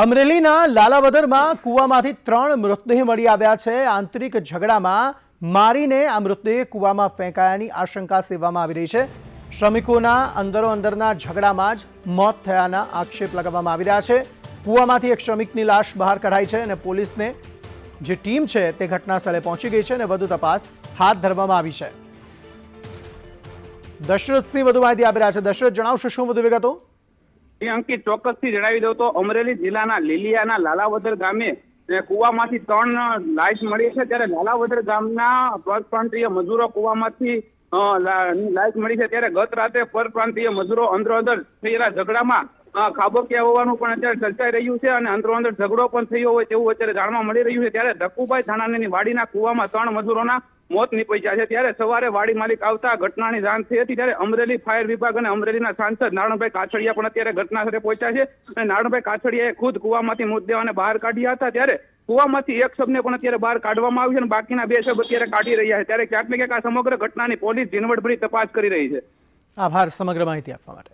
અમરેલીના લાલાવદરમાં કૂવામાંથી 3 મૃતદેહ મળી આવ્યા છે। આંતરિક ઝઘડામાં મારીને આ મૃતદેહ કૂવામાં ફેંકાયાની આશંકા સેવવામાં આવી રહી છે। શ્રમિકોના અંદરોઅંદરના ઝઘડામાં જ મોત થયાના આક્ષેપ લગાવવામાં આવી રહ્યા છે। કૂવામાંથી એક શ્રમિકની લાશ બહાર કઢાઈ છે અને પોલીસને જે ટીમ છે તે ઘટના સ્થળે પહોંચી ગઈ છે અને વધુ તપાસ હાથ ધરવામાં આવી છે। દશરથસિંહ વધુ માહિતી આપી રહ્યા છે। દશરથ, જણાવશો શું વધુ વિગતો? અંકિત, ચોક્કસથી જણાવી દઉં તો અમરેલી જિલ્લાના લીલિયાના લાલાવદર ગામે કુવામાંથી 3 લાશ મળી છે। ત્યારે લાલાવદર ગામના પરપ્રાંતીય મજૂરો કુવામાંથી લાશ મળી છે। ત્યારે ગત રાતે પરપ્રાંતીય મજૂરો અંદરોઅંદર થયેલા ઝઘડામાં ખાબોકિયા હોવાનું પણ અત્યારે ચર્ચાઈ રહ્યું છે અને અંદરોઅંદર ઝઘડો પણ થયો હોય તેવું અત્યારે જાણવા મળી રહ્યું છે। ત્યારે ધક્કુભાઈ થાણાની વાડીના કુવામાં 3 મજૂરોના મોત નીપજ્યા છે। ત્યારે સવારે વાડી માલિક આવતા ઘટનાની જાણ થઈ હતી। ત્યારે અમરેલી ફાયર વિભાગ અને અમરેલીના સાંસદ નારણભાઈ કાછડિયા પણ અત્યારે ઘટના સ્થળે પહોંચ્યા છે અને નારણભાઈ કાછડિયાએ ખુદ કુવામાંથી મૃતદેહોને બહાર કાઢ્યા હતા। ત્યારે કુવામાંથી એક શબને પણ અત્યારે બહાર કાઢવામાં આવ્યું છે અને બાકીના 2 શબ અત્યારે કાઢી રહ્યા છે। ત્યારે ક્યાંક ને ક્યાંક આ સમગ્ર ઘટનાની પોલીસ ઝીણવટભરી તપાસ કરી રહી છે। આભાર સમગ્ર માહિતી આપવા માટે।